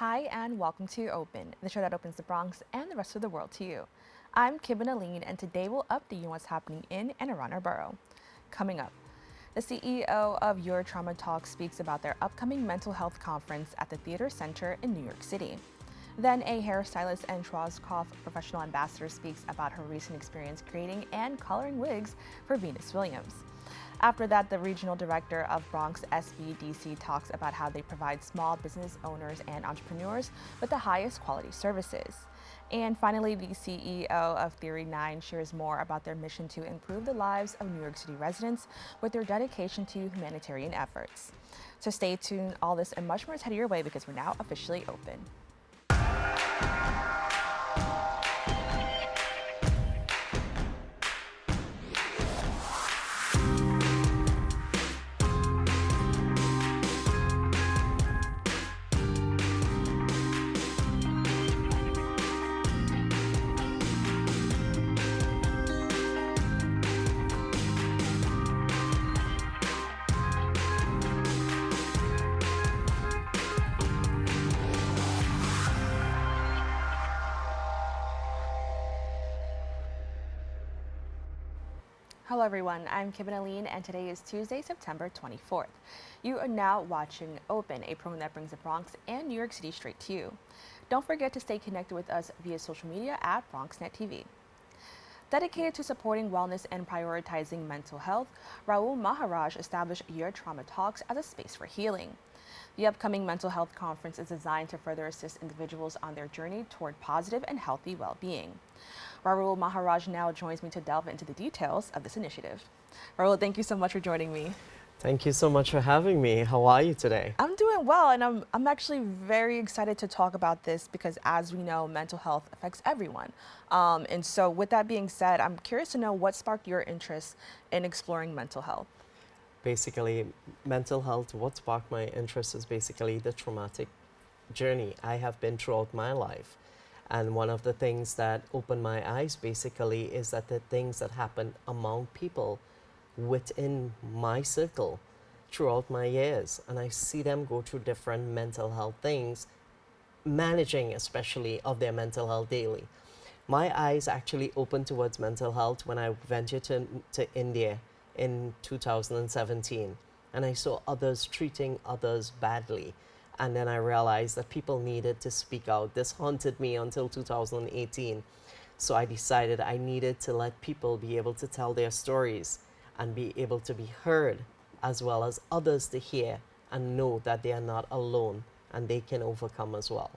Hi, and welcome to Open, the show that opens the Bronx and the rest of the world to you. I'm Kibin Alleyne, and today we'll update you on what's happening in and around our borough. Coming up, the CEO of Your Trauma Talk speaks about their upcoming mental health conference at the Theater Center in New York City. Then a hairstylist and Schwarzkopf professional ambassador speaks about her recent experience creating and coloring wigs for Venus Williams. After that, the regional director of Bronx SBDC talks about how they provide small business owners and entrepreneurs with the highest quality services. And finally, the CEO of Theory 9 shares more about their mission to improve the lives of New York City residents with their dedication to humanitarian efforts. So stay tuned, all this and much more is headed your way because we're now officially open. Hello everyone, I'm Kibin Alleyne and today is Tuesday, September 24th. You are now watching Open, a program that brings the Bronx and New York City straight to you. Don't forget to stay connected with us via social media at BronxNet TV. Dedicated to supporting wellness and prioritizing mental health, Rahul Maharaj established Your Trauma Talks as a space for healing. The upcoming mental health conference is designed to further assist individuals on their journey toward positive and healthy well-being. Rahul Maharaj now joins me to delve into the details of this initiative. Rahul, thank you so much for joining me. Thank you so much for having me. How are you today? I'm doing well, and I'm actually very excited to talk about this because, as we know, mental health affects everyone. And so with that being said, I'm curious to know what sparked your interest in exploring mental health. Basically, mental health, what sparked my interest is basically the traumatic journey I have been throughout my life. And one of the things that opened my eyes basically is that the things that happen among people within my circle throughout my years. And I see them go through different mental health things, managing especially of their mental health daily. My eyes actually opened towards mental health when I ventured to India in 2017. And I saw others treating others badly. And then I realized that people needed to speak out. This haunted me until 2018. So I decided I needed to let people be able to tell their stories and be able to be heard, as well as others to hear and know that they are not alone and they can overcome as well.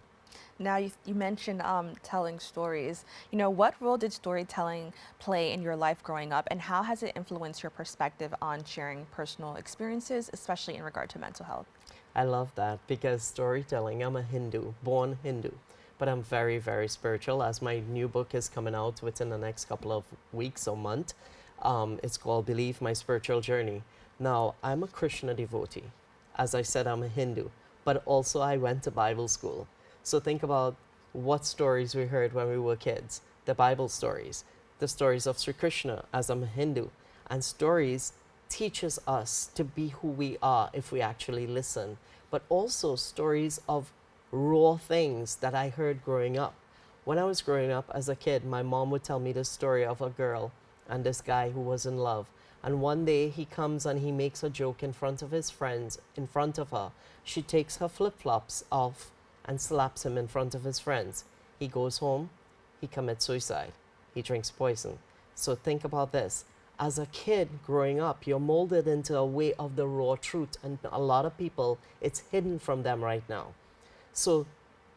Now, you mentioned telling stories. You know, what role did storytelling play in your life growing up, and how has it influenced your perspective on sharing personal experiences, especially in regard to mental health? I love that because storytelling, I'm a Hindu, born Hindu, but I'm very, very spiritual as my new book is coming out within the next couple of weeks or month. It's called Believe My Spiritual Journey. Now, I'm a Krishna devotee. As I said, I'm a Hindu, but also I went to Bible school. So think about what stories we heard when we were kids, the Bible stories, the stories of Sri Krishna as I'm a Hindu, and stories teaches us to be who we are if we actually listen, but also stories of raw things that I heard growing up. When I was growing up as a kid, my mom would tell me the story of a girl and this guy who was in love. And one day he comes and he makes a joke in front of his friends, in front of her. She takes her flip-flops off and slaps him in front of his friends. He goes home, he commits suicide, he drinks poison. So think about this. As a kid growing up, you're molded into a way of the raw truth, and a lot of people, it's hidden from them right now. So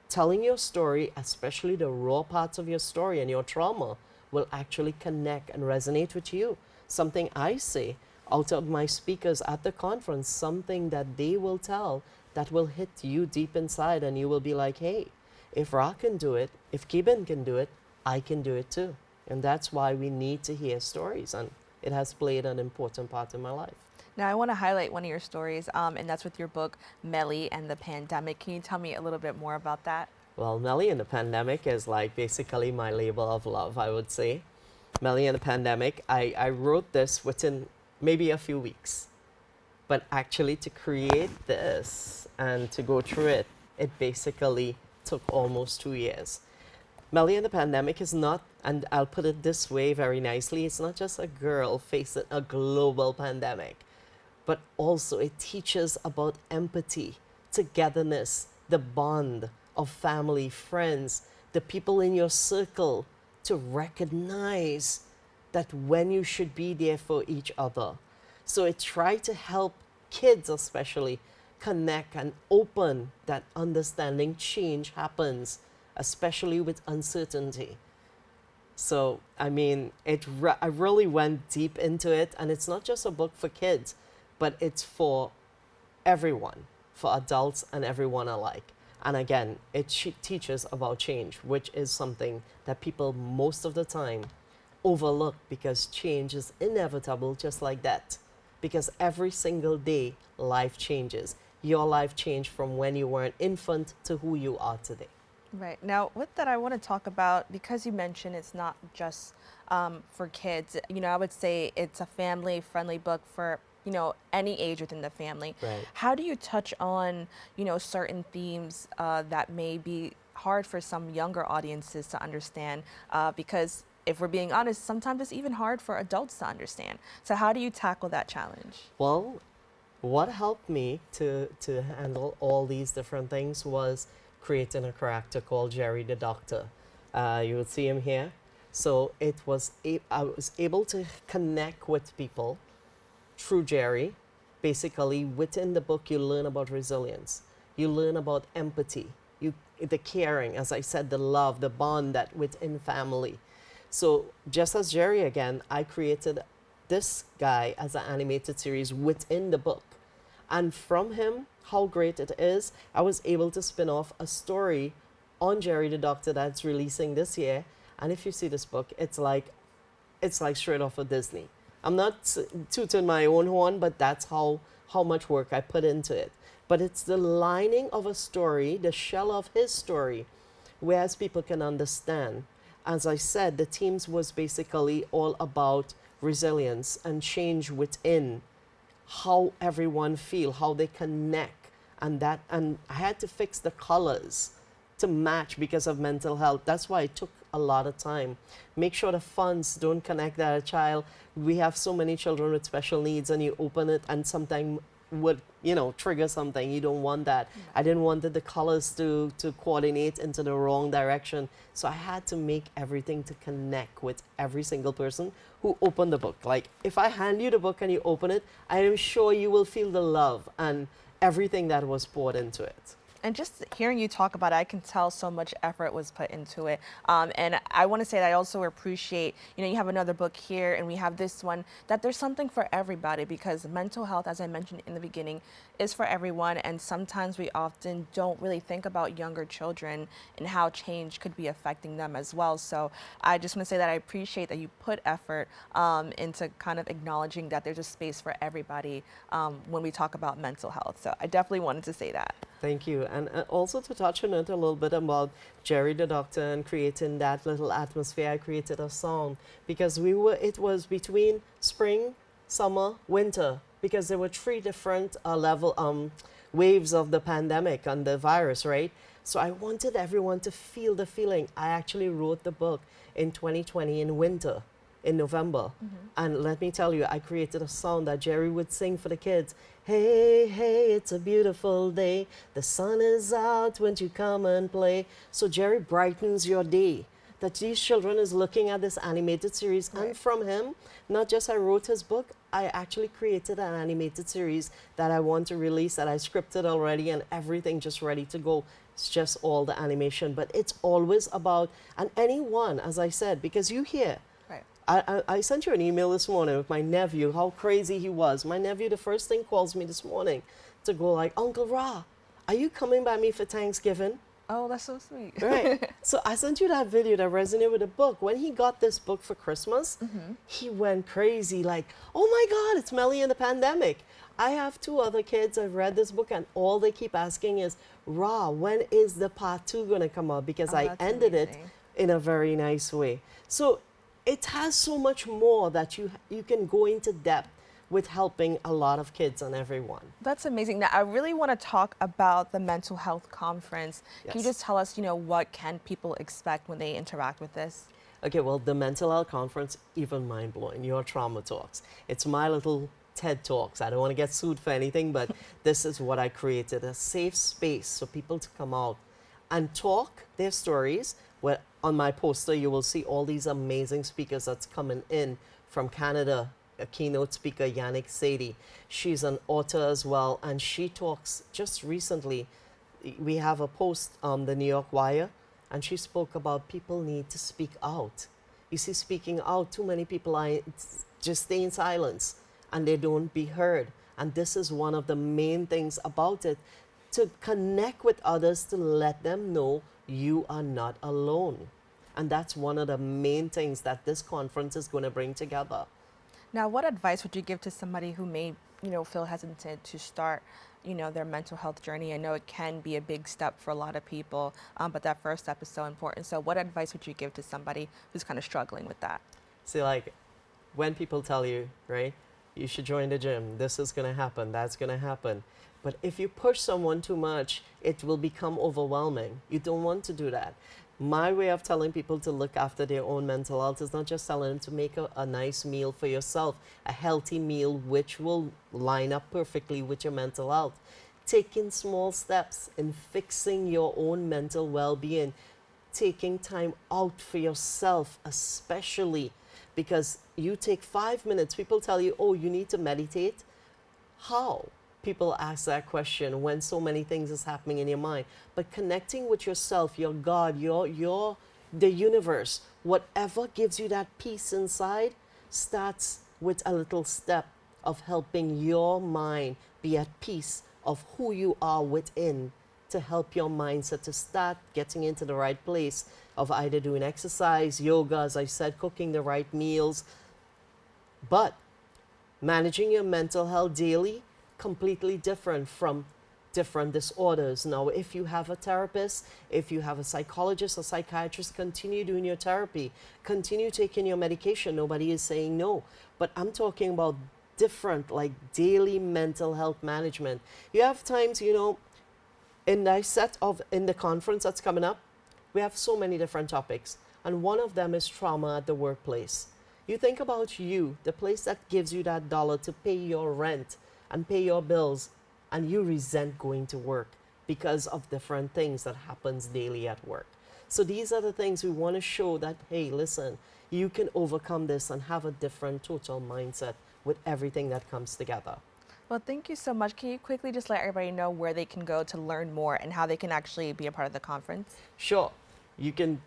telling your story, especially the raw parts of your story and your trauma, will actually connect and resonate with you. Something I say out of my speakers at the conference, something that they will tell that will hit you deep inside, and you will be like, hey, if Ra can do it, if Kibin can do it, I can do it too. And that's why we need to hear stories, and it has played an important part in my life. Now, I want to highlight one of your stories, and that's with your book, Melly and the Pandemic. Can you tell me a little bit more about that? Well, Melly and the Pandemic is like basically my labor of love, I would say. Melly and the Pandemic, I wrote this within maybe a few weeks. But actually to create this and to go through it it basically took almost 2 years. Melly and the Pandemic is not, and I'll put it this way very nicely, it's not just a girl facing a global pandemic, but also it teaches about empathy, togetherness, the bond of family, friends, the people in your circle, to recognize that when you should be there for each other. So it tried to help kids especially connect and open that understanding change happens, especially with uncertainty. So, I mean, I really went deep into it, and it's not just a book for kids, but it's for everyone, for adults and everyone alike. And again, it teaches about change, which is something that people most of the time overlook, because change is inevitable just like that. Because every single day, life changes. Your life changed from when you were an infant to who you are today. Right. Now, with that, I want to talk about, because you mentioned it's not just for kids, I would say it's a family-friendly book for, any age within the family. Right. How do you touch on, certain themes that may be hard for some younger audiences to understand? Because if we're being honest, sometimes it's even hard for adults to understand. So how do you tackle that challenge? Well, what helped me to handle all these different things was creating a character called Jerry the Doctor. You would see him here. So I was able to connect with people through Jerry. Basically, within the book, you learn about resilience. You learn about empathy, the caring, as I said, the love, the bond that within family. So just as Jerry again, I created this guy as an animated series within the book. And from him, how great it is, I was able to spin off a story on Jerry the Doctor that's releasing this year. And if you see this book, it's like straight off of Disney. I'm not tooting my own horn, but that's how much work I put into it. But it's the lining of a story, the shell of his story, whereas people can understand. As I said, the themes was basically all about resilience and change within, how everyone feel, how they connect, and I had to fix the colors to match because of mental health. That's why it took a lot of time. Make sure the fonts don't connect that a child. We have so many children with special needs, and you open it and something would trigger something. You don't want that. I didn't want the colors to coordinate into the wrong direction, so I had to make everything to connect with every single person who opened the book. Like, if I hand you the book and you open it, I am sure you will feel the love and everything that was poured into it. And just hearing you talk about it, I can tell so much effort was put into it. And I want to say that I also appreciate, you have another book here and we have this one, that there's something for everybody, because mental health, as I mentioned in the beginning, is for everyone. And sometimes we often don't really think about younger children and how change could be affecting them as well. So I just want to say that I appreciate that you put effort into kind of acknowledging that there's a space for everybody when we talk about mental health. So I definitely wanted to say that. Thank you. And also to touch on it a little bit about Jerry the Doctor and creating that little atmosphere, I created a song because it was between spring, summer, winter, because there were 3 different waves of the pandemic and the virus, right? So I wanted everyone to feel the feeling. I actually wrote the book in 2020 in winter, in November. And let me tell you, I created a song that Jerry would sing for the kids. Hey, hey, it's a beautiful day. The sun is out, won't you come and play? So Jerry brightens your day. That these children is looking at this animated series. Right. And from him, not just I wrote his book, I actually created an animated series that I want to release, that I scripted already and everything just ready to go. It's just all the animation. But it's always about, and anyone, as I said, because you hear, I sent you an email this morning with my nephew, how crazy he was. My nephew, the first thing, calls me this morning to go like, Uncle Ra, are you coming by me for Thanksgiving? Oh, that's so sweet. Right. So I sent you that video that resonated with the book. When he got this book for Christmas, he went crazy like, oh my God, it's Melly and the Pandemic. I have 2 other kids. I've read this book and all they keep asking is, Ra, when is the part 2 going to come out? Because I ended it in a very nice way. So it has so much more that you can go into depth with helping a lot of kids and everyone. That's amazing. Now, I really want to talk about the mental health conference. Can you Yes. just tell us, what can people expect when they interact with this? Okay, well, the mental health conference, even mind blowing. Your trauma talks. It's my little TED Talks. I don't want to get sued for anything, but this is what I created, a safe space for people to come out and talk their stories. Where on my poster, you will see all these amazing speakers that's coming in from Canada. A keynote speaker, Yannick Sadie. She's an author as well, and she talks just recently. We have a post on the New York Wire, and she spoke about people need to speak out. You see, speaking out, too many people are just stay in silence and they don't be heard. And this is one of the main things about it, to connect with others, to let them know you are not alone. And that's one of the main things that this conference is going to bring together. Now, what advice would you give to somebody who may, feel hesitant to start, their mental health journey? I know it can be a big step for a lot of people, but that first step is so important. So what advice would you give to somebody who's kind of struggling with that? See, like when people tell you, right, you should join the gym, this is going to happen, that's going to happen. But if you push someone too much, it will become overwhelming. You don't want to do that. My way of telling people to look after their own mental health is not just telling them to make a nice meal for yourself, a healthy meal which will line up perfectly with your mental health. Taking small steps in fixing your own mental well-being, taking time out for yourself, especially because you take 5 minutes. People tell you, oh, you need to meditate. How? People ask that question when so many things is happening in your mind. But connecting with yourself, your God, the universe, whatever gives you that peace inside, starts with a little step of helping your mind be at peace of who you are within, to help your mindset to start getting into the right place of either doing exercise, yoga, as I said, cooking the right meals. But managing your mental health daily, completely different from different disorders. Now, if you have a therapist, if you have a psychologist or psychiatrist, continue doing your therapy, continue taking your medication. Nobody is saying no. But I'm talking about different, like daily mental health management. You have times, in the conference that's coming up, we have so many different topics. And one of them is trauma at the workplace. You think about you, the place that gives you that dollar to pay your rent and pay your bills, and you resent going to work because of different things that happens daily at work. So these are the things we want to show that, hey, listen, you can overcome this and have a different total mindset with everything that comes together. Well, thank you so much. Can you quickly just let everybody know where they can go to learn more and how they can actually be a part of the conference? Sure. You can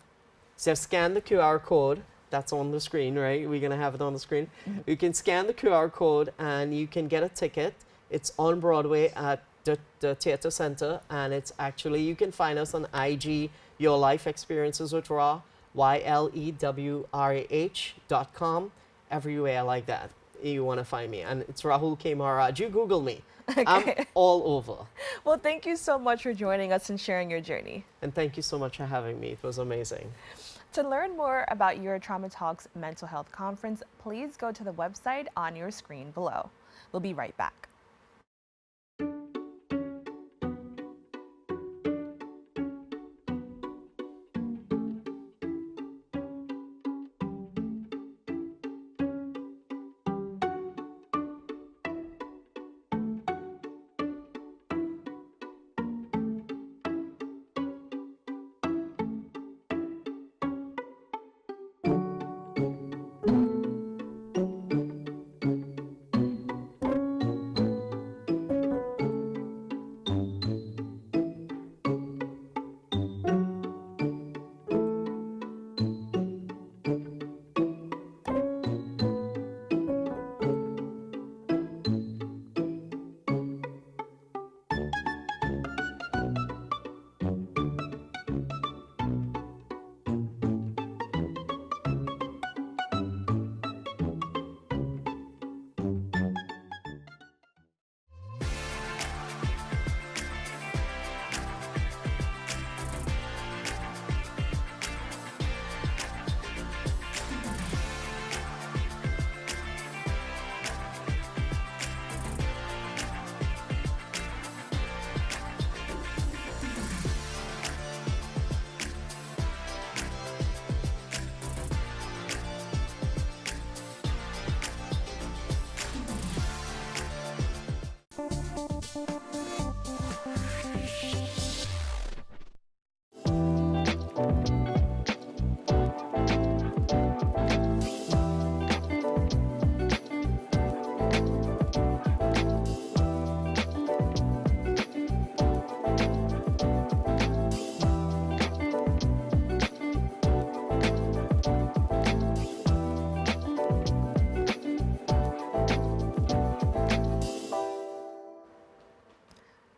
just scan the QR code that's on the screen, right? We're going to have it on the screen. Mm-hmm. You can scan the QR code and you can get a ticket. It's on Broadway at the Theater Center, and it's actually, you can find us on IG, Your Life Experiences with Ra, YLEWRAH.com, everywhere like that. You want to find me. And it's Rahul K Maharaj. You Google me. Okay. I'm all over. Well, thank you so much for joining us and sharing your journey. And thank you so much for having me. It was amazing. To learn more about Your Trauma Talks Mental Health Conference, please go to the website on your screen below. We'll be right back.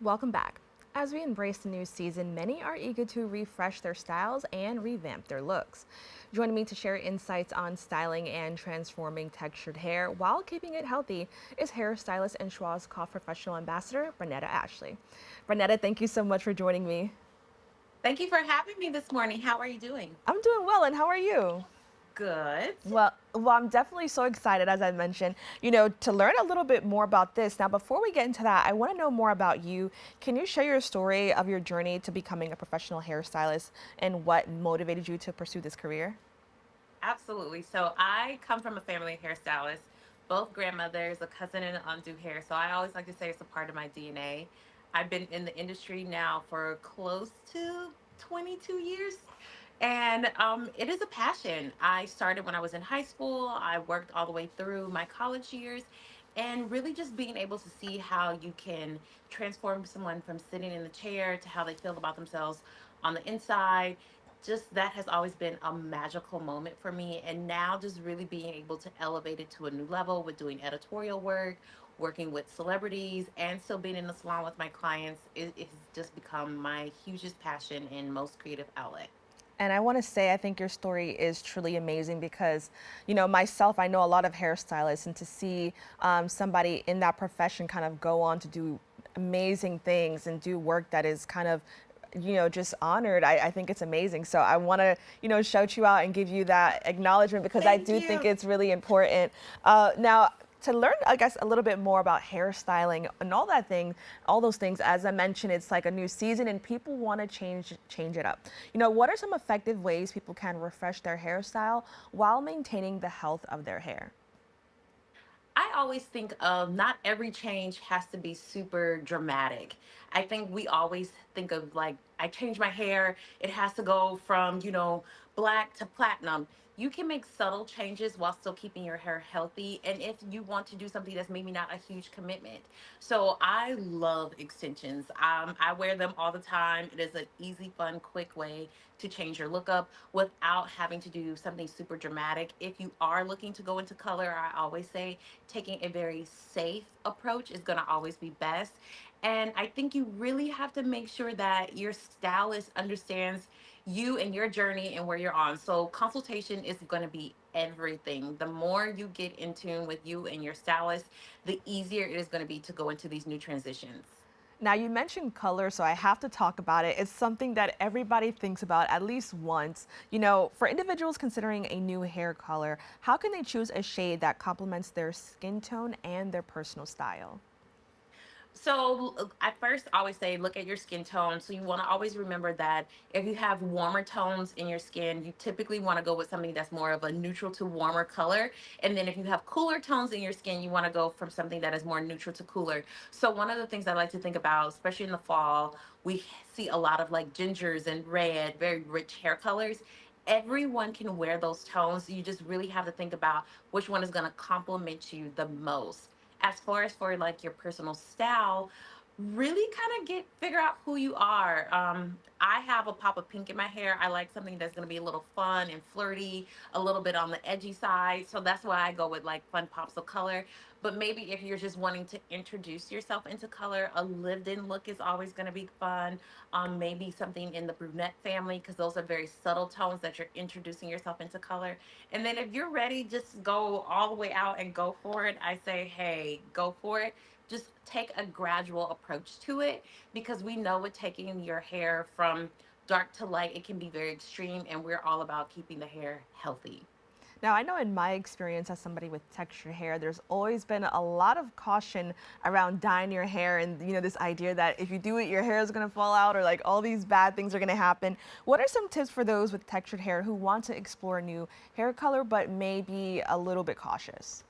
Welcome back. As we embrace the new season, many are eager to refresh their styles and revamp their looks. Joining me to share insights on styling and transforming textured hair while keeping it healthy is hairstylist and Schwarzkopf professional ambassador, Brendnetta Ashley. Brendnetta, thank you so much for joining me. Thank you for having me this morning. How are you doing? I'm doing well, and how are you? Good. Well, I'm definitely so excited, as I mentioned, to learn a little bit more about this. Now, before we get into that, I want to know more about you. Can you share your story of your journey to becoming a professional hairstylist and what motivated you to pursue this career? Absolutely. So I come from a family of hairstylists, both grandmothers, a cousin, and an aunt do hair. So I always like to say it's a part of my DNA. I've been in the industry now for close to 22 years. And it is a passion. I started when I was in high school. I worked all the way through my college years. And really just being able to see how you can transform someone from sitting in the chair to how they feel about themselves on the inside, just that has always been a magical moment for me. And now just really being able to elevate it to a new level with doing editorial work, working with celebrities, and still being in the salon with my clients, it has just become my hugest passion and most creative outlet. And I want to say, I think your story is truly amazing because, myself, I know a lot of hairstylists, and to see somebody in that profession kind of go on to do amazing things and do work that is kind of, just honored, I think it's amazing. So I want to, shout you out and give you that acknowledgement because I Thank do think you. it's really important. Now, to learn, I guess, a little bit more about hairstyling and all those things, as I mentioned, it's like a new season and people want to change it up. What are some effective ways people can refresh their hairstyle while maintaining the health of their hair? I always think of not every change has to be super dramatic. I think we always think of like, I change my hair, it has to go from, black to platinum. You can make subtle changes while still keeping your hair healthy. And if you want to do something that's maybe not a huge commitment. So I love extensions. I wear them all the time. It is an easy, fun, quick way to change your look up without having to do something super dramatic. If you are looking to go into color, I always say taking a very safe approach is going to always be best. And I think you really have to make sure that your stylist understands you and your journey and where you're on. So, consultation is going to be everything. The more you get in tune with you and your stylist, the easier it is going to be to go into these new transitions. Now, you mentioned color, so I have to talk about it. It's something that everybody thinks about at least once. For individuals considering a new hair color, how can they choose a shade that complements their skin tone and their personal style? So I first always say look at your skin tone. So you want to always remember that if you have warmer tones in your skin, you typically want to go with something that's more of a neutral to warmer color. And then if you have cooler tones in your skin, you want to go from something that is more neutral to cooler. So one of the things I like to think about, especially in the fall, we see a lot of like gingers and red, very rich hair colors. Everyone can wear those tones. You just really have to think about which one is going to complement you the most. As far as for like your personal style, really kind of get figure out who you are. I have a pop of pink in my hair. I like something that's going to be a little fun and flirty, a little bit on the edgy side, so that's why I go with like fun pops of color. But maybe if you're just wanting to introduce yourself into color, a lived in look is always going to be fun. Maybe something in the brunette family, because those are very subtle tones that you're introducing yourself into color. And then if you're ready, just go all the way out and go for it. I say, hey, go for it. Just take a gradual approach to it, because we know with taking your hair from dark to light, it can be very extreme, and we're all about keeping the hair healthy. Now, I know in my experience as somebody with textured hair, there's always been a lot of caution around dyeing your hair and, this idea that if you do it, your hair is going to fall out or like all these bad things are going to happen. What are some tips for those with textured hair who want to explore a new hair color but may be a little bit cautious?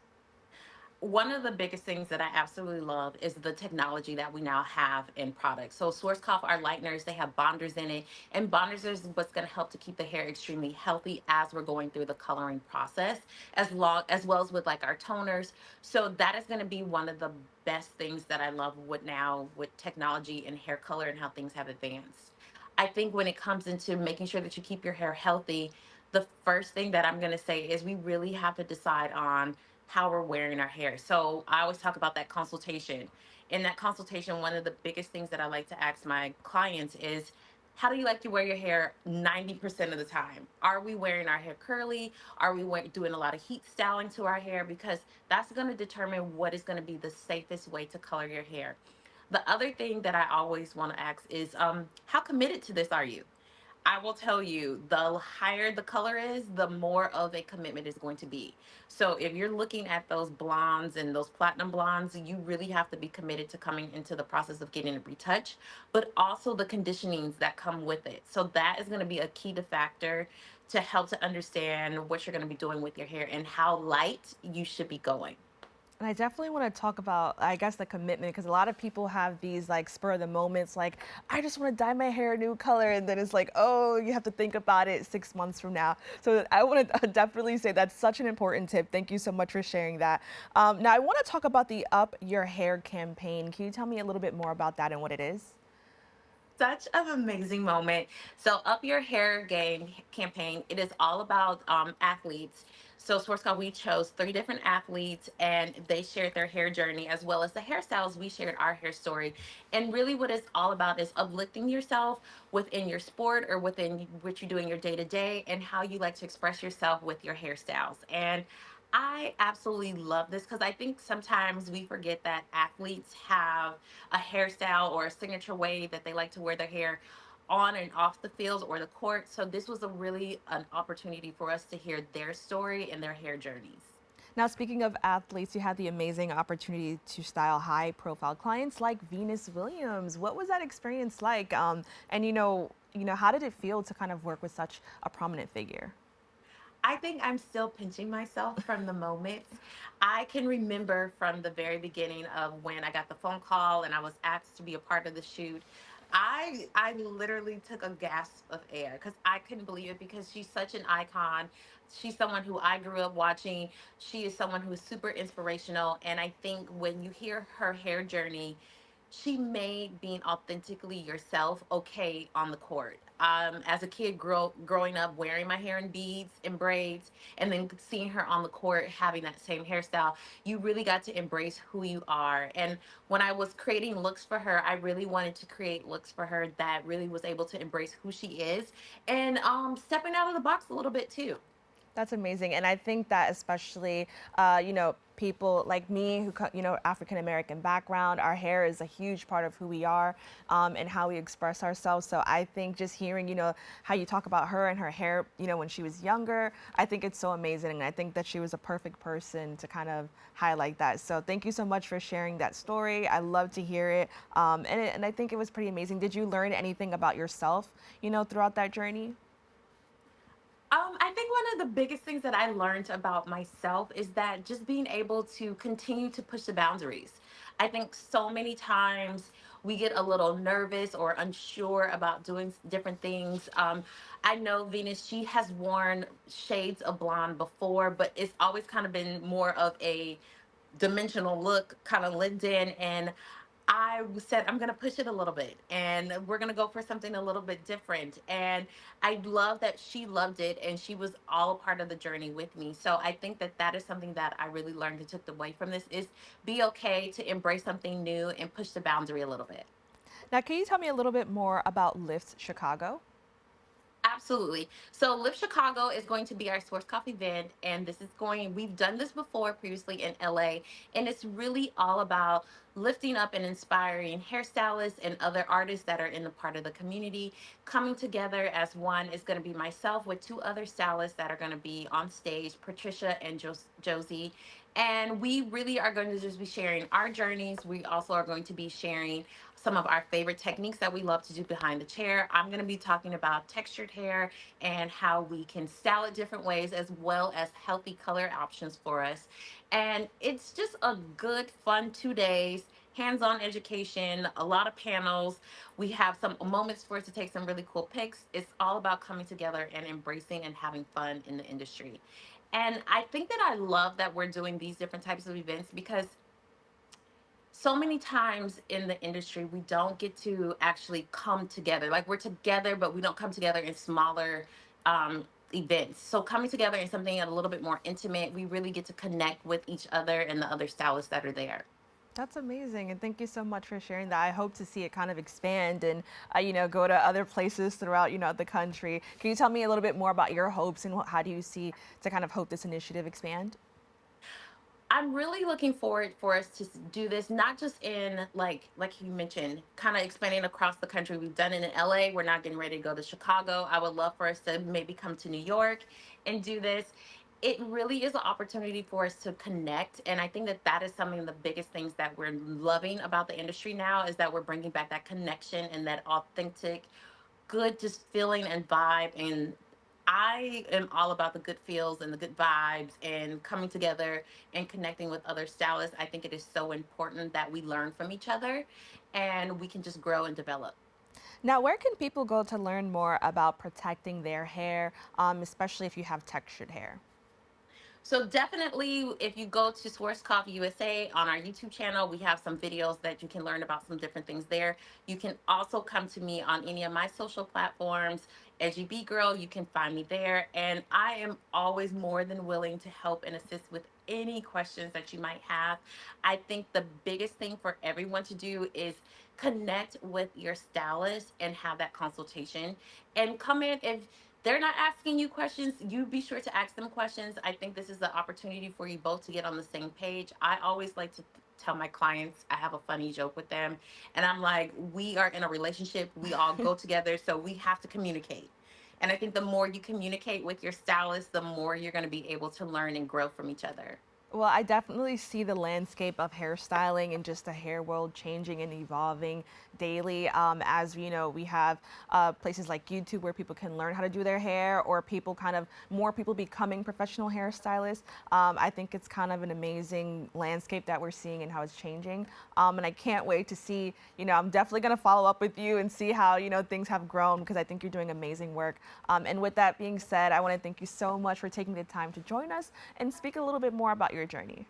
One of the biggest things that I absolutely love is the technology that we now have in products. So Schwarzkopf are lighteners, they have bonders in it, and bonders is what's going to help to keep the hair extremely healthy as we're going through the coloring process, as well as with like our toners. So that is going to be one of the best things that I love with now with technology and hair color and how things have advanced. I think when it comes into making sure that you keep your hair healthy, the first thing that I'm going to say is we really have to decide on how we're wearing our hair. So I always talk about that consultation. in that consultation, one of the biggest things that I like to ask my clients is, how do you like to wear your hair 90% of the time? Are we wearing our hair curly? Are we doing a lot of heat styling to our hair? Because that's going to determine what is going to be the safest way to color your hair. The other thing that I always want to ask is, how committed to this are you? I will tell you, the higher the color is, the more of a commitment is going to be. So if you're looking at those blondes and those platinum blondes, you really have to be committed to coming into the process of getting it retouched, but also the conditionings that come with it. So that is going to be a key to factor to help to understand what you're going to be doing with your hair and how light you should be going. And I definitely want to talk about, I guess, the commitment, because a lot of people have these like spur of the moments, like, I just want to dye my hair a new color. And then it's like, oh, you have to think about it 6 months from now. So I want to definitely say that's such an important tip. Thank you so much for sharing that. Now, I want to talk about the Up Your Hair campaign. Can you tell me a little bit more about that and what it is? Such an amazing moment. So, Up Your Hair Game campaign, it is all about athletes. So, Schwarzkopf, we chose three different athletes and they shared their hair journey as well as the hairstyles. We shared our hair story. And really, what it's all about is uplifting yourself within your sport or within what you do in your day to day and how you like to express yourself with your hairstyles. And I absolutely love this because I think sometimes we forget that athletes have a hairstyle or a signature way that they like to wear their hair on and off the field or the court. So this was a really an opportunity for us to hear their story and their hair journeys. Now, speaking of athletes, you had the amazing opportunity to style high profile clients like Venus Williams. What was that experience like? And how did it feel to kind of work with such a prominent figure? I think I'm still pinching myself from the moments. I can remember from the very beginning of when I got the phone call and I was asked to be a part of the shoot. I literally took a gasp of air because I couldn't believe it because she's such an icon. She's someone who I grew up watching. She is someone who is super inspirational. And I think when you hear her hair journey, she made being authentically yourself okay on the court. As a kid, growing up wearing my hair in beads and braids, and then seeing her on the court having that same hairstyle, you really got to embrace who you are. And when I was creating looks for her, I really wanted to create looks for her that really was able to embrace who she is and stepping out of the box a little bit too. That's amazing. And I think that especially, people like me who, African American background, our hair is a huge part of who we are and how we express ourselves. So I think just hearing, how you talk about her and her hair, when she was younger, I think it's so amazing. And I think that she was a perfect person to kind of highlight that. So thank you so much for sharing that story. I love to hear it. And I think it was pretty amazing. Did you learn anything about yourself, throughout that journey? I think one of the biggest things that I learned about myself is that just being able to continue to push the boundaries. I think so many times we get a little nervous or unsure about doing different things. I know Venus, she has worn shades of blonde before, but it's always kind of been more of a dimensional look, kind of lived in. And I said, I'm going to push it a little bit and we're going to go for something a little bit different. And I love that she loved it and she was all a part of the journey with me. So I think that that is something that I really learned and took away from this is be okay to embrace something new and push the boundary a little bit. Now, can you tell me a little bit more about Lift Chicago? Absolutely. So Live Chicago is going to be our Schwarzkopf event, and this is going. We've done this before previously in LA, and it's really all about lifting up and inspiring hairstylists and other artists that are in the part of the community coming together as one. Is going to be myself with two other stylists that are going to be on stage, Patricia and Josie. And we really are going to just be sharing our journeys. We also are going to be sharing some of our favorite techniques that we love to do behind the chair. I'm going to be talking about textured hair and how we can style it different ways, as well as healthy color options for us. And it's just a good, fun 2 days. Hands on education, a lot of panels. We have some moments for us to take some really cool pics. It's all about coming together and embracing and having fun in the industry. And I think that I love that we're doing these different types of events because so many times in the industry we don't get to actually come together, like we're together but we don't come together in smaller events. So coming together in something a little bit more intimate, we really get to connect with each other and the other stylists that are there. That's amazing, and thank you so much for sharing that. I hope to see it kind of expand and go to other places throughout the country. Can you tell me a little bit more about your hopes and how do you see to kind of hope this initiative expand? I'm really looking forward for us to do this, not just in like you mentioned, kind of expanding across the country. We've done it in LA. We're not getting ready to go to Chicago. I would love for us to maybe come to New York and do this. It really is an opportunity for us to connect, and I think that that is something of the biggest things that we're loving about the industry now is that we're bringing back that connection and that authentic good just feeling and vibe. And I am all about the good feels and the good vibes and coming together and connecting with other stylists. I think it is so important that we learn from each other and we can just grow and develop. Now, where can people go to learn more about protecting their hair, especially if you have textured hair? So definitely, if you go to Schwarzkopf USA on our YouTube channel, we have some videos that you can learn about some different things there. You can also come to me on any of my social platforms. Edgy B Girl, you can find me there. And I am always more than willing to help and assist with any questions that you might have. I think the biggest thing for everyone to do is connect with your stylist and have that consultation and come in if they're not asking you questions, you be sure to ask them questions. I think this is the opportunity for you both to get on the same page. I always like to tell my clients, I have a funny joke with them, and I'm like, we are in a relationship, we all go together, so we have to communicate. And I think the more you communicate with your stylist, the more you're going to be able to learn and grow from each other. Well, I definitely see the landscape of hairstyling and just the hair world changing and evolving daily. As we have places like YouTube where people can learn how to do their hair, or people more people becoming professional hairstylists. I think it's kind of an amazing landscape that we're seeing and how it's changing. And I can't wait to see. I'm definitely going to follow up with you and see how things have grown because I think you're doing amazing work. And with that being said, I want to thank you so much for taking the time to join us and speak a little bit more about your journey.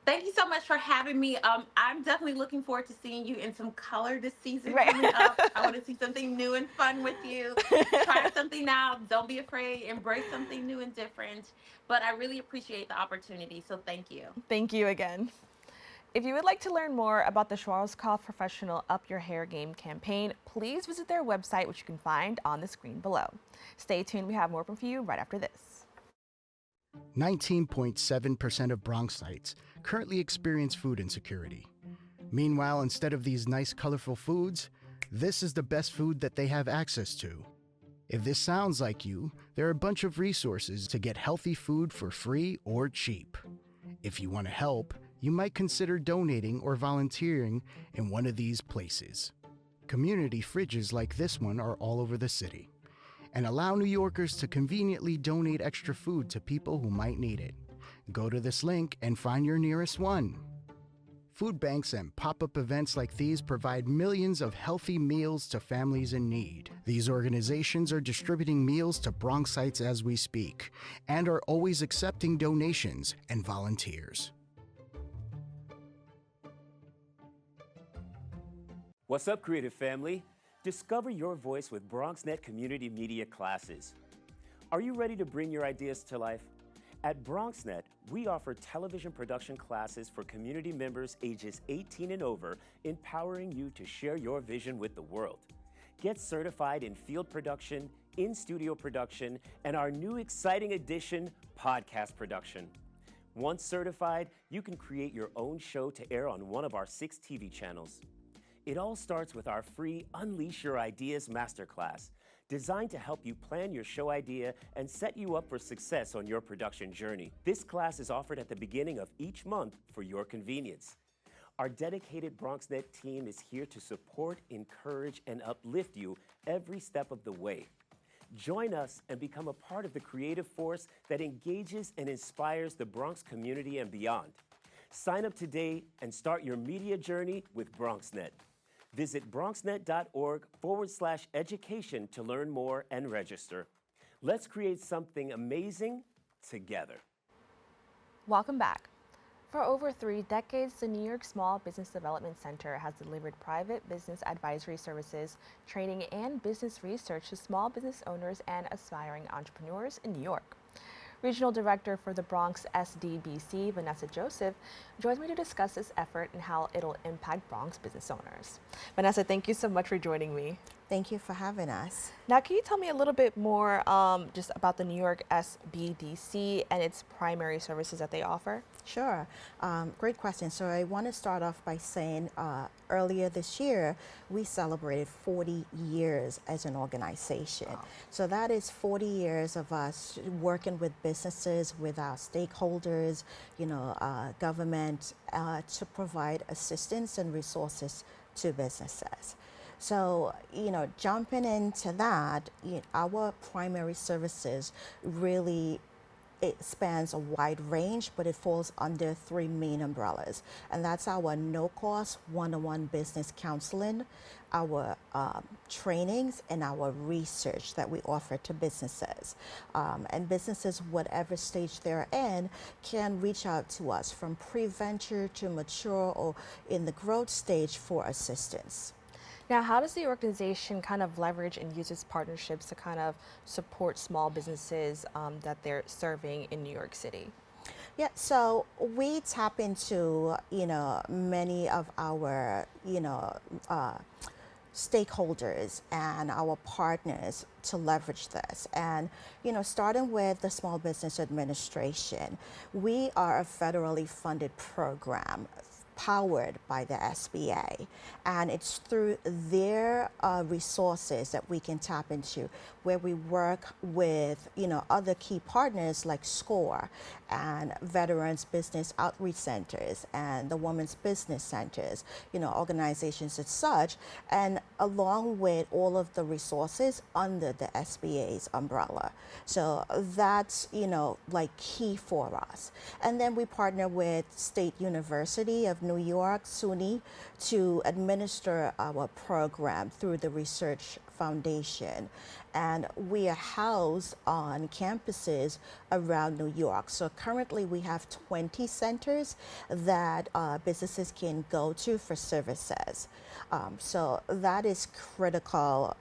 Thank you so much for having me. I'm definitely looking forward to seeing you in some color this season Right. coming up. I want to see something new and fun with you. Try something out. Don't be afraid. Embrace something new and different. But I really appreciate the opportunity. So thank you. Thank you again. If you would like to learn more about the Schwarzkopf Professional Up Your Hair Game campaign, please visit their website, which you can find on the screen below. Stay tuned. We have more for you right after this. 19.7% of Bronxites currently experience food insecurity. Meanwhile, instead of these nice, colorful foods, this is the best food that they have access to. If this sounds like you, there are a bunch of resources to get healthy food for free or cheap. If you want to help, you might consider donating or volunteering in one of these places. Community fridges like this one are all over the city and allow New Yorkers to conveniently donate extra food to people who might need it. Go to this link and find your nearest one. Food banks and pop-up events like these provide millions of healthy meals to families in need. These organizations are distributing meals to Bronxites as we speak and are always accepting donations and volunteers. What's up, creative family? Discover your voice with BronxNet Community Media classes. Are you ready to bring your ideas to life? At BronxNet, we offer television production classes for community members ages 18 and over, empowering you to share your vision with the world. Get certified in field production, in-studio production, and our new exciting addition, podcast production. Once certified, you can create your own show to air on one of our 6 TV channels. It all starts with our free Unleash Your Ideas Masterclass, designed to help you plan your show idea and set you up for success on your production journey. This class is offered at the beginning of each month for your convenience. Our dedicated BronxNet team is here to support, encourage, and uplift you every step of the way. Join us and become a part of the creative force that engages and inspires the Bronx community and beyond. Sign up today and start your media journey with BronxNet. Visit bronxnet.org/education to learn more and register. Let's create something amazing together. Welcome back. For over 3 decades, the New York Small Business Development Center has delivered private business advisory services, training, and business research to small business owners and aspiring entrepreneurs in New York. Regional Director for the Bronx SBDC, Vanessa Joseph, joins me to discuss this effort and how it'll impact Bronx business owners. Vanessa, thank you so much for joining me. Thank you for having us. Now, can you tell me a little bit more just about the New York SBDC and its primary services that they offer? Sure. Great question. So I want to start off by saying earlier this year, we celebrated 40 years as an organization. Wow. So that is 40 years of us working with businesses, with our stakeholders, government, to provide assistance and resources to businesses. So, jumping into that, our primary services really, it spans a wide range, but it falls under three main umbrellas. And that's our no-cost one-on-one business counseling, our trainings, and our research that we offer to businesses. And businesses, whatever stage they're in, can reach out to us from pre-venture to mature or in the growth stage for assistance. Now, how does the organization kind of leverage and use its partnerships to kind of support small businesses that they're serving in New York City? Yeah, so we tap into, many of our, stakeholders and our partners to leverage this. And, starting with the Small Business Administration, we are a federally funded program powered by the SBA, and it's through their resources that we can tap into, where we work with other key partners like SCORE and Veterans Business Outreach Centers and the Women's Business Centers, organizations as such, and along with all of the resources under the SBA's umbrella. So that's key for us. And then we partner with State University of New York, SUNY, to administer our program through the Research Foundation. And we are housed on campuses around New York. So currently we have 20 centers that businesses can go to for services. So that is critical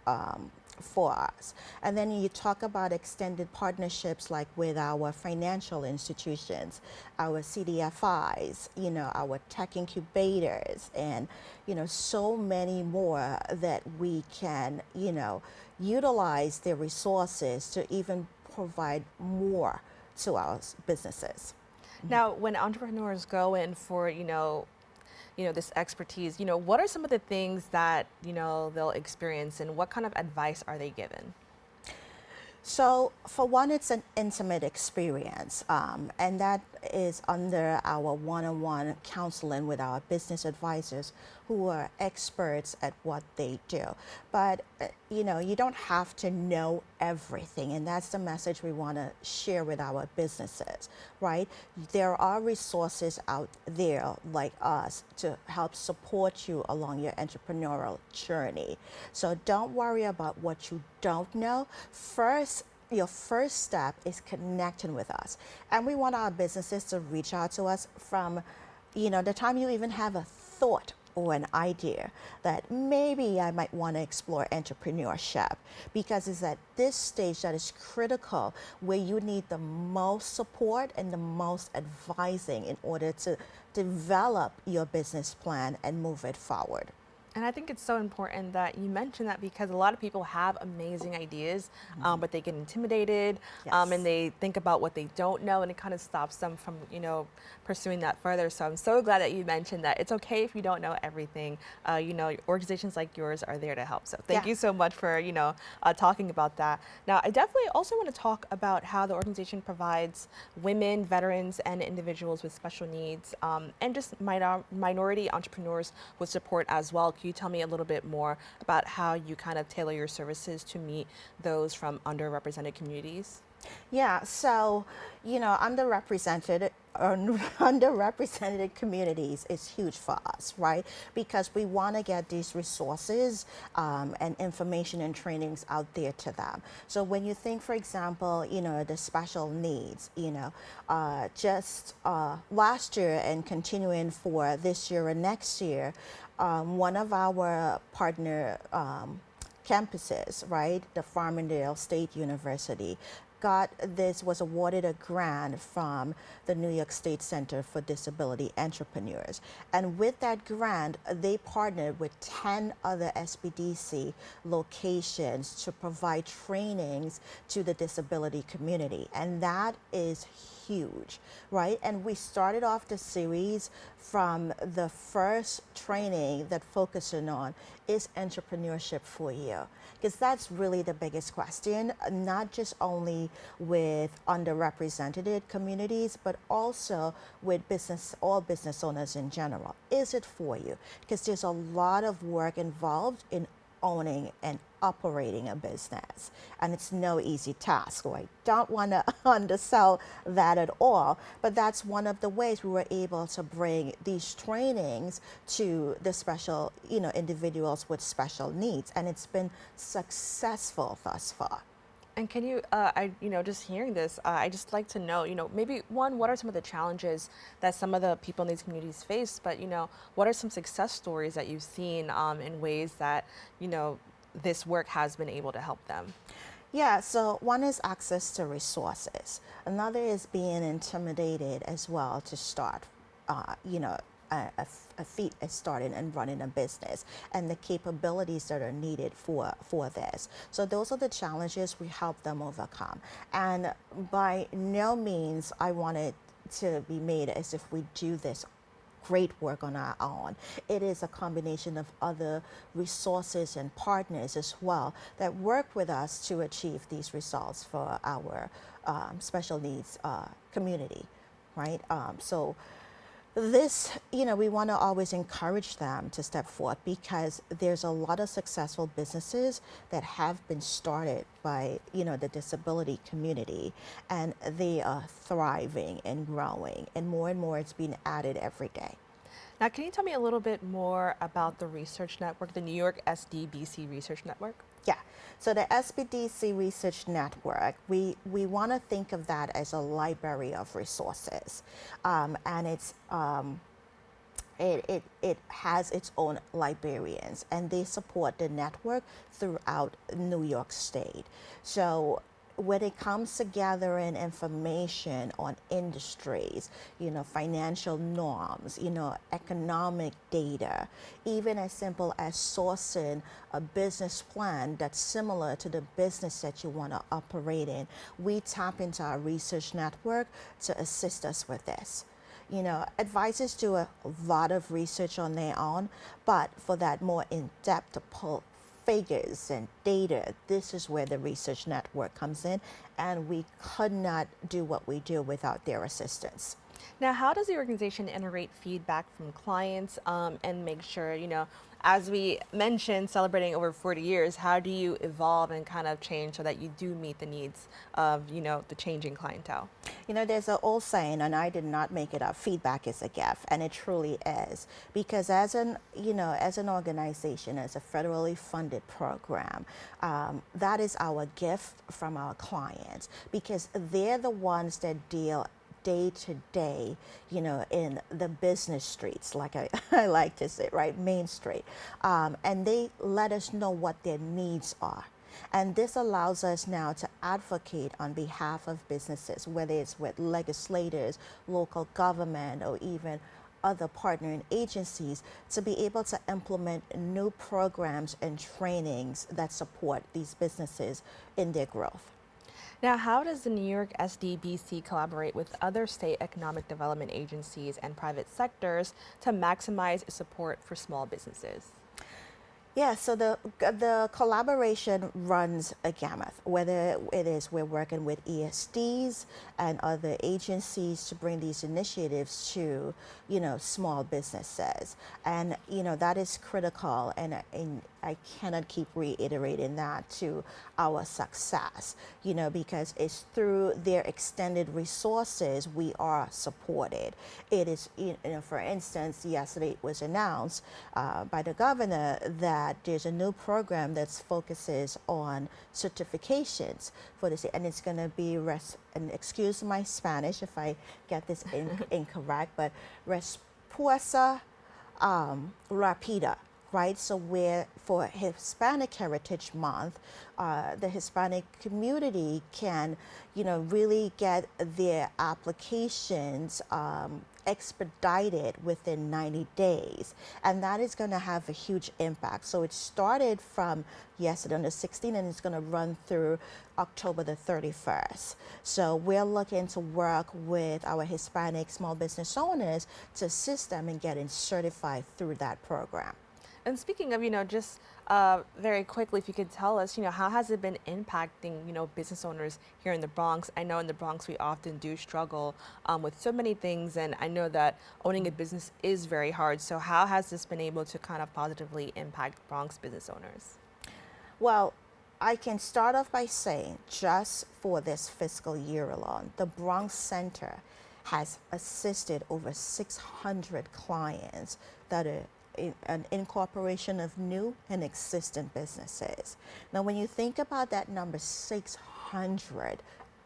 for us. And then you talk about extended partnerships like with our financial institutions, our CDFIs, our tech incubators, and so many more that we can utilize their resources to even provide more to our businesses. Now, when entrepreneurs go in for this expertise, what are some of the things that they'll experience, and what kind of advice are they given? So for one, it's an intimate experience, and that is under our one-on-one counseling with our business advisors who are experts at what they do. But, you don't have to know everything, and that's the message we want to share with our businesses, right? There are resources out there like us to help support you along your entrepreneurial journey. So don't worry about what you don't know. Your first step is connecting with us. And we want our businesses to reach out to us from, the time you even have a thought or an idea that maybe I might want to explore entrepreneurship, because it's at this stage that is critical, where you need the most support and the most advising in order to develop your business plan and move it forward. And I think it's so important that you mention that, because a lot of people have amazing ideas, but they get intimidated, Yes. And they think about what they don't know, and it kind of stops them from, pursuing that further. So I'm so glad that you mentioned that it's okay if you don't know everything. Organizations like yours are there to help. So thank you so much for, talking about that. Now, I definitely also want to talk about how the organization provides women, veterans, and individuals with special needs, and just minority entrepreneurs with support as well. Can you tell me a little bit more about how you kind of tailor your services to meet those from underrepresented communities? Yeah, so, underrepresented communities is huge for us, right? Because we want to get these resources and information and trainings out there to them. So when you think, for example, the special needs, just last year and continuing for this year and next year, one of our partner campuses, right, the Farmingdale State University, was awarded a grant from the New York State Center for Disability Entrepreneurs. And with that grant, they partnered with 10 other SBDC locations to provide trainings to the disability community. And that is huge, right? And we started off the series from the first training that focusing on is entrepreneurship for you, because that's really the biggest question, not just only with underrepresented communities, but also with all business owners in general. Is it for you? Because there's a lot of work involved in owning and operating a business, and it's no easy task. So I don't want to undersell that at all, but that's one of the ways we were able to bring these trainings to the special, individuals with special needs, and it's been successful thus far. And can you, just hearing this, I just like to know, maybe one, what are some of the challenges that some of the people in these communities face? But, what are some success stories that you've seen in ways that, this work has been able to help them? Yeah, so one is access to resources. Another is being intimidated as well to start, a feat at starting and running a business, and the capabilities that are needed for this. So those are the challenges we help them overcome. And by no means I want it to be made as if we do this great work on our own. It is a combination of other resources and partners as well that work with us to achieve these results for our special needs community, right? So this, we want to always encourage them to step forth, because there's a lot of successful businesses that have been started by, the disability community, and they are thriving and growing, and more it's being added every day. Now, can you tell me a little bit more about the research network, the New York SDBC Research Network? Yeah, so the SBDC Research Network, we want to think of that as a library of resources, and it has its own librarians, and they support the network throughout New York State. So when it comes to gathering information on industries, financial norms, economic data, even as simple as sourcing a business plan that's similar to the business that you want to operate in, we tap into our research network to assist us with this. Advisors do a lot of research on their own, but for that more in-depth to pull figures and data, this is where the research network comes in, and we could not do what we do without their assistance. Now, how does the organization integrate feedback from clients and make sure, as we mentioned, celebrating over 40 years, how do you evolve and kind of change so that you do meet the needs of, the changing clientele? There's an old saying, and I did not make it up, feedback is a gift, and it truly is. Because as an organization, as a federally funded program, that is our gift from our clients, because they're the ones that deal day to day, in the business streets, like I like to say, right, Main Street. And they let us know what their needs are. And this allows us now to advocate on behalf of businesses, whether it's with legislators, local government, or even other partnering agencies, to be able to implement new programs and trainings that support these businesses in their growth. Now, how does the New York SDBC collaborate with other state economic development agencies and private sectors to maximize support for small businesses? Yeah, so the collaboration runs a gamut, whether it is we're working with ESDs and other agencies to bring these initiatives to, small businesses. And, that is critical, and I cannot keep reiterating that to our success, because it's through their extended resources we are supported. It is, for instance, yesterday it was announced by the governor that there's a new program that focuses on certifications for this, and it's going to be, and excuse my Spanish if I get this incorrect, but Respuesta Rapida, right? So where for Hispanic Heritage Month, the Hispanic community can, really get their applications expedited within 90 days. And that is going to have a huge impact. So it started from yesterday on the 16th and it's going to run through October the 31st. So we're looking to work with our Hispanic small business owners to assist them in getting certified through that program. And speaking of, just very quickly, if you could tell us, how has it been impacting, business owners here in the Bronx? I know in the Bronx we often do struggle with so many things, and I know that owning a business is very hard. So how has this been able to kind of positively impact Bronx business owners? Well, I can start off by saying just for this fiscal year alone, the Bronx Center has assisted over 600 clients that are an incorporation of new and existing businesses. Now, when you think about that number, 600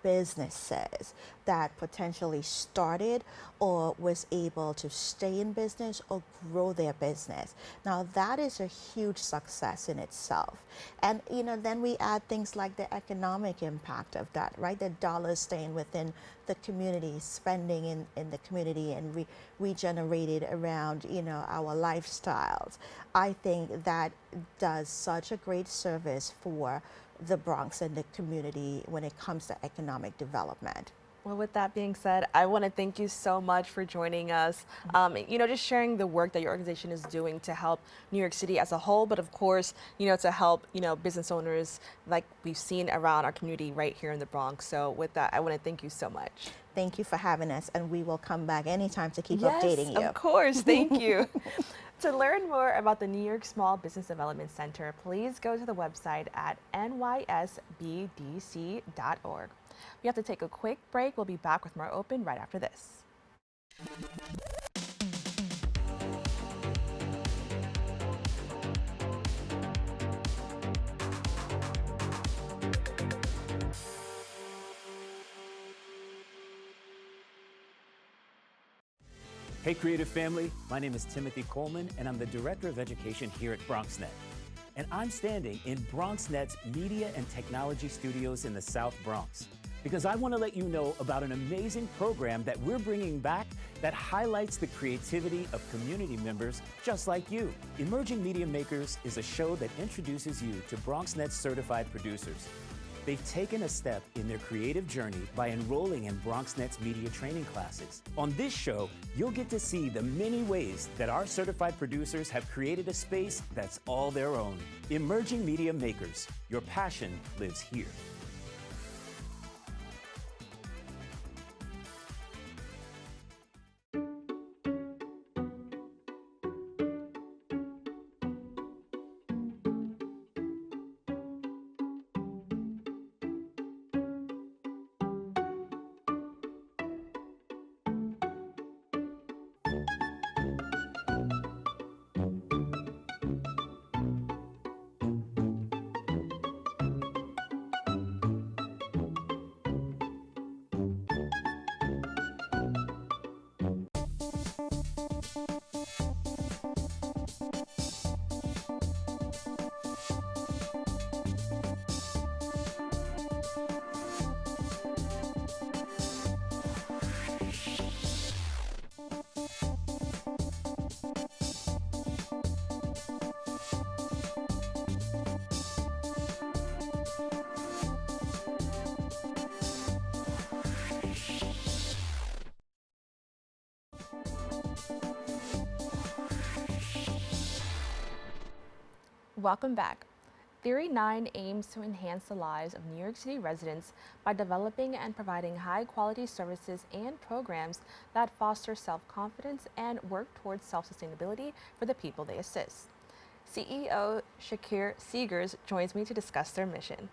businesses that potentially started or was able to stay in business or grow their business. Now that is a huge success in itself. And then we add things like the economic impact of that, right? The dollars staying within the community, spending in the community and regenerated around, our lifestyles. I think that does such a great service for the Bronx and the community when it comes to economic development. Well, with that being said, I want to thank you so much for joining us. Just sharing the work that your organization is doing to help New York City as a whole, but of course, to help, business owners like we've seen around our community right here in the Bronx. So with that, I want to thank you so much. Thank you for having us, and we will come back anytime to keep updating you. Yes, of course. Thank you. To learn more about the New York Small Business Development Center, please go to the website at nysbdc.org. We have to take a quick break. We'll be back with more Open right after this. Hey, creative family. My name is Timothy Coleman, and I'm the Director of Education here at BronxNet. And I'm standing in BronxNet's Media and Technology Studios in the South Bronx because I want to let you know about an amazing program that we're bringing back that highlights the creativity of community members just like you. Emerging Media Makers is a show that introduces you to BronxNet's certified producers. They've taken a step in their creative journey by enrolling in BronxNet's media training classes. On this show, you'll get to see the many ways that our certified producers have created a space that's all their own. Emerging Media Makers, your passion lives here. Welcome back. Theory 9 aims to enhance the lives of New York City residents by developing and providing high-quality services and programs that foster self-confidence and work towards self-sustainability for the people they assist. CEO Shakir Seagers joins me to discuss their mission.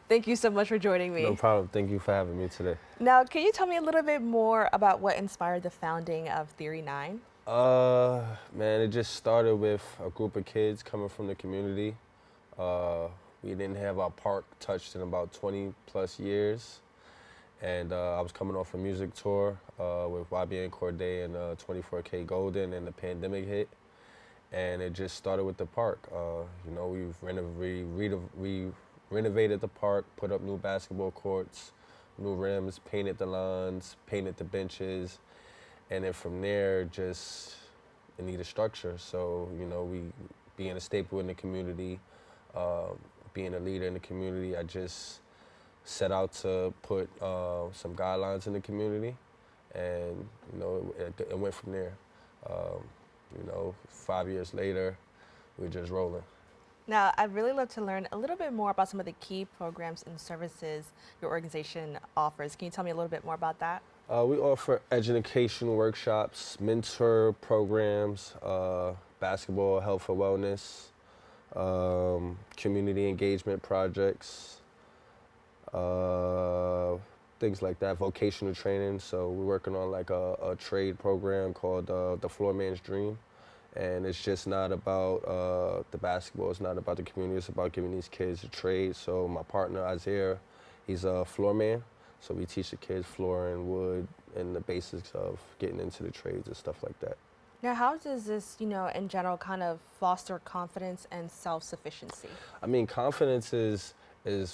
Thank you so much for joining me. No problem. Thank you for having me today. Now, can you tell me a little bit more about what inspired the founding of Theory 9? Man, it just started with a group of kids coming from the community. We didn't have our park touched in about 20 plus years. And I was coming off a music tour with YBN Corday and 24K Golden, and the pandemic hit. and it just started with the park. You know, we renovated the park, put up new basketball courts, new rims, painted the lawns, painted the benches, and then from there, just it needed structure. So, you know, we being a staple in the community, being a leader in the community, I just set out to put some guidelines in the community, and you know, it went from there. You know, 5 years later, we're just rolling. Now, I'd really love to learn a little bit more about some of the key programs and services your organization offers. Can you tell me a little bit more about that? We offer education workshops, mentor programs, basketball, health and wellness, community engagement projects, things like that, vocational training. So we're working on like a trade program called the Floor Man's Dream. And it's just not about the basketball, it's not about the community, it's about giving these kids a trade. So my partner, Isaiah, he's a floor man. So we teach the kids flooring, wood, and the basics of getting into the trades and stuff like that. Now, how does this, you know, in general kind of foster confidence and self-sufficiency? I mean, confidence is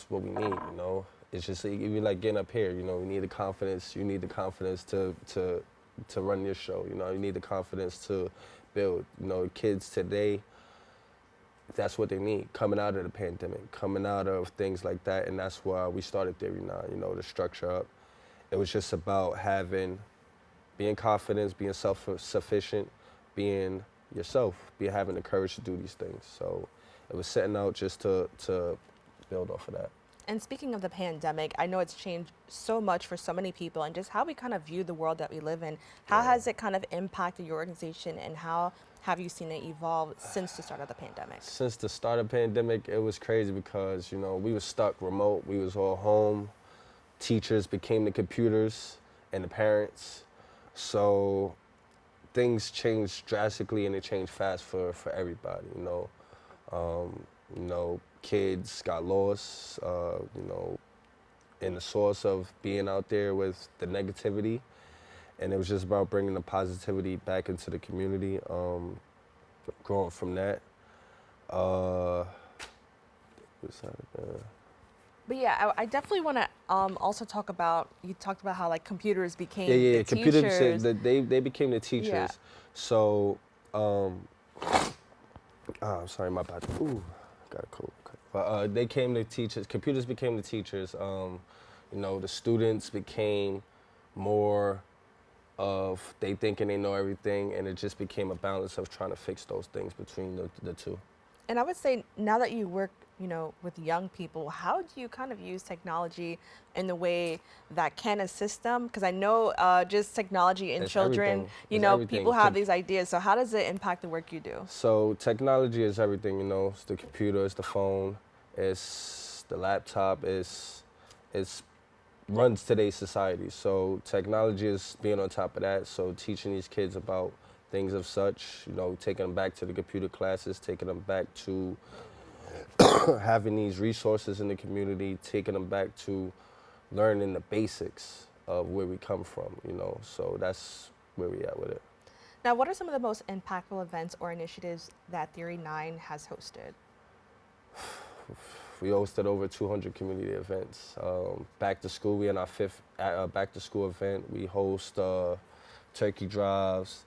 what we need, you know. It's just even like getting up here, you know, we need the confidence. You need the confidence to run your show, you know. You need the confidence to build. You know, kids today, that's what they need, coming out of the pandemic, coming out of things like that, and that's why we started Theory 9, you know, to structure up. It was just about being confident, being self-sufficient, being yourself, having the courage to do these things. So it was setting out just to build off of that. And speaking of the pandemic, I know it's changed so much for so many people and just how we kind of view the world that we live in. How has it kind of impacted your organization, and how have you seen it evolve since the start of the pandemic? Since the start of the pandemic, it was crazy because, you know, we were stuck remote. We was all home. Teachers became the computers and the parents. So things changed drastically, and it changed fast for everybody, you know. You know, kids got lost, you know, in the source of being out there with the negativity. And it was just about bringing the positivity back into the community, growing from that. But yeah, I definitely want to also talk about, you talked about how like computers became the computers teachers. they became the teachers. Yeah. So, sorry, my bad. Ooh, got a cold. But they came the teachers. Computers became the teachers. You know, the students became more of they thinking they know everything, and it just became a balance of trying to fix those things between the two. And I would say now that you work, you know, with young people, how do you kind of use technology in the way that can assist them? Because I know just technology in children, you know, people have these ideas. So how does it impact the work you do? So technology is everything, you know. It's the computer, it's the phone, it's the laptop, it's runs today's society. So technology is being on top of that. So teaching these kids about things of such, you know, taking them back to the computer classes, taking them back to having these resources in the community, taking them back to learning the basics of where we come from, you know. So that's where we at with it. Now, what are some of the most impactful events or initiatives that Theory 9 has hosted? We hosted over 200 community events. Back to school, we in our fifth back to school event. We host turkey drives,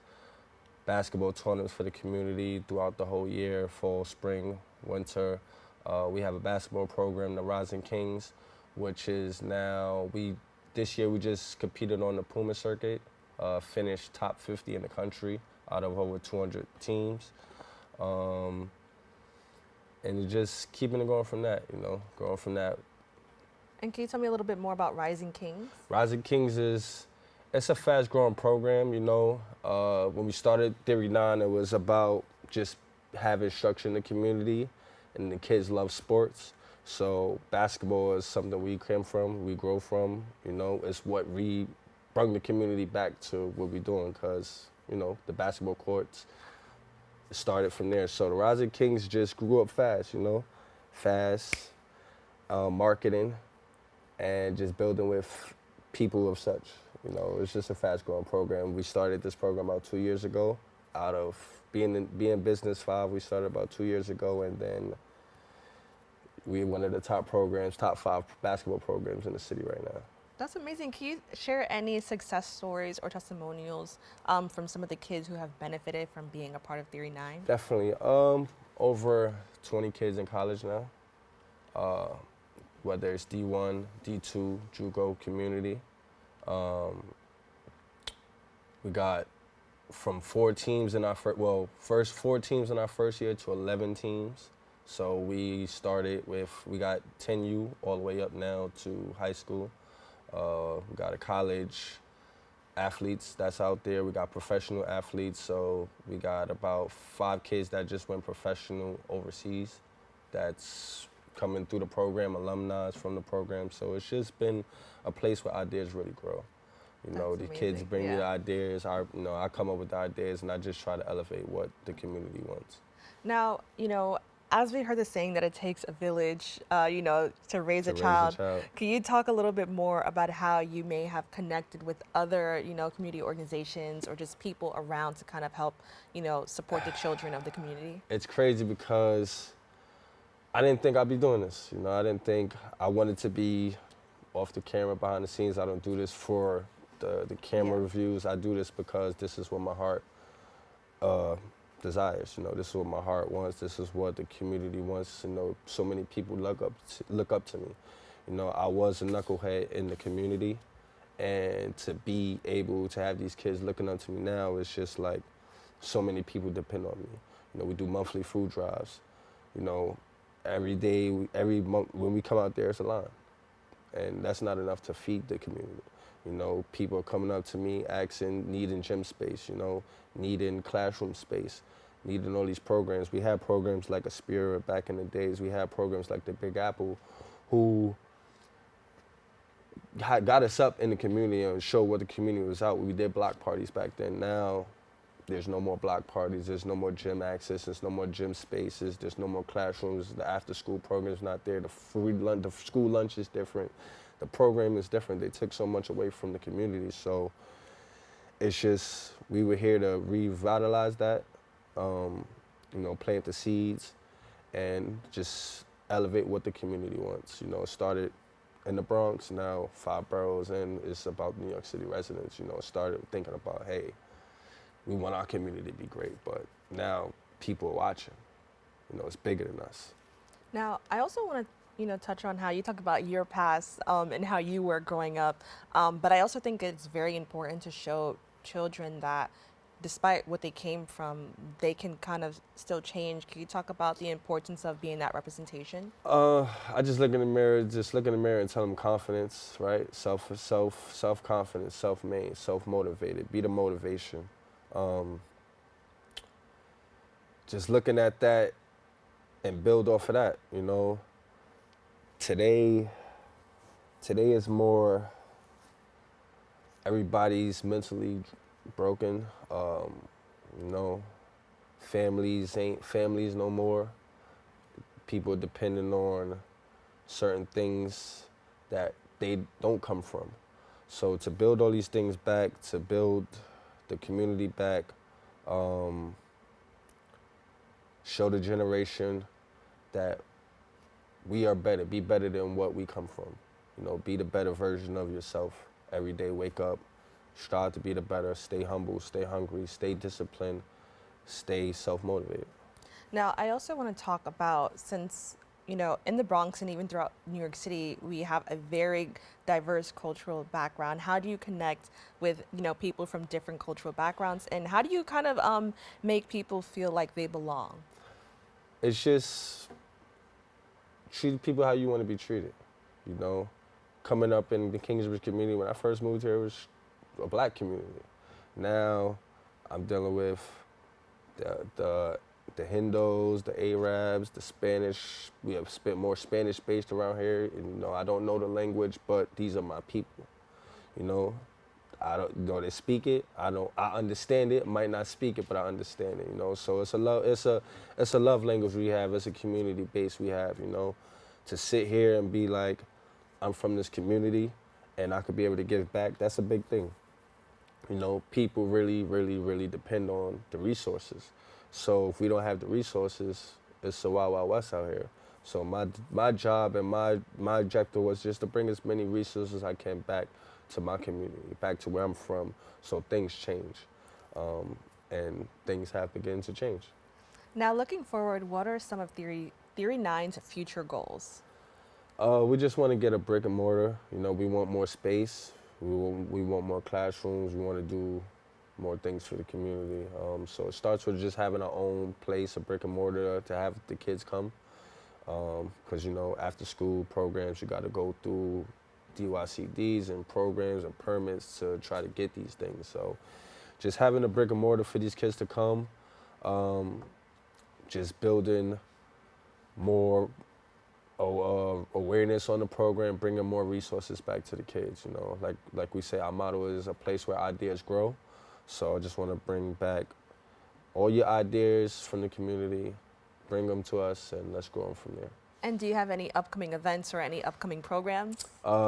basketball tournaments for the community throughout the whole year, fall, spring, winter. We have a basketball program, the Rising Kings, which is now, this year we just competed on the Puma circuit, finished top 50 in the country out of over 200 teams. And just keeping it going from that, you know, growing from that. And can you tell me a little bit more about Rising Kings? Rising Kings it's a fast-growing program, you know. When we started Theory 9, it was about just having structure in the community, and the kids love sports. So basketball is something we came from, we grow from, you know. It's what we brought the community back to what we're doing, because, you know, the basketball courts started from there. So the Rising Kings just grew up fast, you know, marketing, and just building with people of such. You know, it's just a fast-growing program. We started this program about 2 years ago, out of being business 5. We started about 2 years ago, and then we're one of the top 5 basketball programs in the city right now. That's amazing. Can you share any success stories or testimonials from some of the kids who have benefited from being a part of Theory 9? Definitely. Over 20 kids in college now. Whether it's D1, D2, JUCO community. We got from 4 teams in our first 4 teams in our first year to 11 teams. So we started with, we got 10U all the way up now to high school. We got a college athletes that's out there. We got professional athletes. So we got about 5 kids that just went professional overseas that's coming through the program, alumni from the program. So it's just been a place where ideas really grow. You know, the kids bring me the ideas. I come up with the ideas, and I just try to elevate what the community wants. Now, as we heard the saying that it takes a village, to raise a child, can you talk a little bit more about how you may have connected with other, community organizations or just people around to kind of help, support the children of the community? It's crazy because I didn't think I'd be doing this. I didn't think I wanted to be off the camera, behind the scenes. I don't do this for the camera reviews. I do this because this is what my heart desires. This is what my heart wants. This is what the community wants. So many people look up to me. I was a knucklehead in the community, and to be able to have these kids looking up to me now, it's just like so many people depend on me. We do monthly food drives. Every day, every month, when we come out there, it's a line. And that's not enough to feed the community. People are coming up to me asking, needing gym space, needing classroom space, needing all these programs. We had programs like Aspira back in the days. We had programs like the Big Apple who got us up in the community and showed what the community was out. We did block parties back then. Now, there's no more block parties. There's no more gym access. There's no more gym spaces. There's no more classrooms. The after-school program's not there. The school lunch is different. The program is different. They took so much away from the community. So it's just, we were here to revitalize that, plant the seeds and just elevate what the community wants. It started in the Bronx, now 5 boroughs, and it's about New York City residents. Started thinking about, hey, we want our community to be great, but now people are watching. It's bigger than us. Now, I also want to touch on how you talk about your past and how you were growing up. But I also think it's very important to show children that despite what they came from, they can kind of still change. Can you talk about the importance of being that representation? I just look in the mirror and tell them confidence, right? Self-confidence, self-made, self-motivated, be the motivation. Just looking at that and build off of that, Today is more, everybody's mentally broken. Families ain't families no more. People depending on certain things that they don't come from. So to build all these things back, to build the community back, show the generation that we are better, be better than what we come from. Be the better version of yourself. Every day, wake up, strive to be the better, stay humble, stay hungry, stay disciplined, stay self-motivated. Now, I also want to talk about, since, in the Bronx and even throughout New York City, we have a very diverse cultural background. How do you connect with, people from different cultural backgrounds, and how do you kind of make people feel like they belong? It's just treat people how you want to be treated. Coming up in the Kingsbridge community, when I first moved here, it was a black community. Now I'm dealing with the Hindus, the Arabs, the Spanish. We have spent more Spanish based around here. And, I don't know the language, but these are my people. I don't, they speak it. I understand it. Might not speak it, but I understand it. So it's a love language we have. It's a community base we have. To sit here and be like, I'm from this community, and I could be able to give back. That's a big thing. you know, people really, really, really depend on the resources. So if we don't have the resources, it's a wild, wild west out here. So my job and my objective was just to bring as many resources as I can back to my community, back to where I'm from, so things change. And things have begun to change. Now, looking forward, what are some of Theory Nine's future goals? We just want to get a brick and mortar. You know, we want more space. We want more classrooms. We want to do more things for the community. So it starts with just having our own place, a brick and mortar to have the kids come. Because, you know, after school programs, you got to go through DYCDs and programs and permits to try to get these things. So just having a brick and mortar for these kids to come, just building more awareness on the program, bringing more resources back to the kids. You know, like we say, our motto is a place where ideas grow. So I just want to bring back all your ideas from the community, bring them to us, and let's grow them from there. And do you have any upcoming events or any upcoming programs?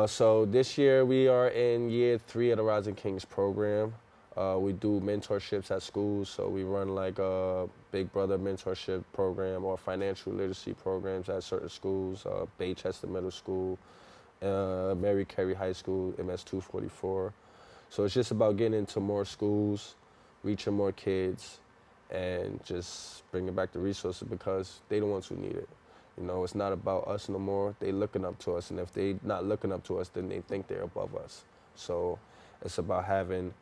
So this year we are in year 3 of the Rising Kings program. We do mentorships at schools, so we run like a Big Brother mentorship program or financial literacy programs at certain schools, Baychester Middle School, Mary Carey High School, MS 244. So it's just about getting into more schools, reaching more kids, and just bringing back the resources because they the ones who need it. You know, it's not about us no more. They looking up to us, and if they not looking up to us, then they think they're above us. So it's about having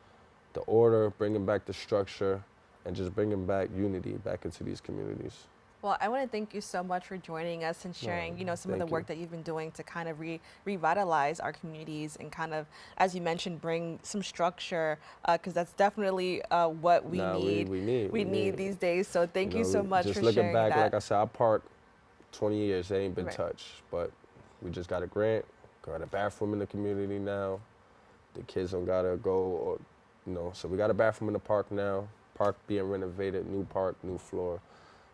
the order, bringing back the structure, and just bringing back unity back into these communities. Well, I want to thank you so much for joining us and sharing, you know, some of the work that you've been doing to kind of revitalize our communities and kind of, as you mentioned, bring some structure, because that's definitely what we need. We need these days. So thank you so much for sharing that. Just looking back, like I said, I parked 20 years, they ain't been touched, but we just got a grant, got a bathroom in the community now. The kids don't gotta go, or, you know, so we got a bathroom in the park now, park being renovated, new park, new floor.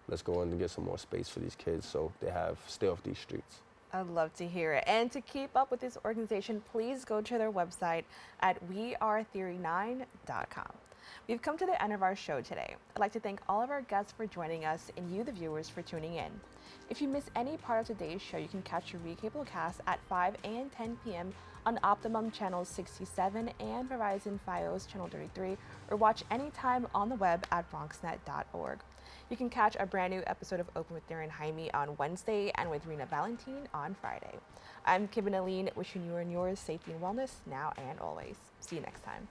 Let's go in and get some more space for these kids so they stay off these streets. I'd love to hear it. And to keep up with this organization, please go to their website at wearetheory9.com. We've come to the end of our show today. I'd like to thank all of our guests for joining us and you, the viewers, for tuning in. If you missed any part of today's show, you can catch your recable cast at 5 and 10 p.m. on Optimum Channel 67 and Verizon Fios Channel 33, or watch anytime on the web at BronxNet.org. You can catch a brand new episode of Open with Darren Jaime on Wednesday and with Rena Valentine on Friday. I'm Kibin Alleyne, wishing you and yours safety and wellness now and always. See you next time.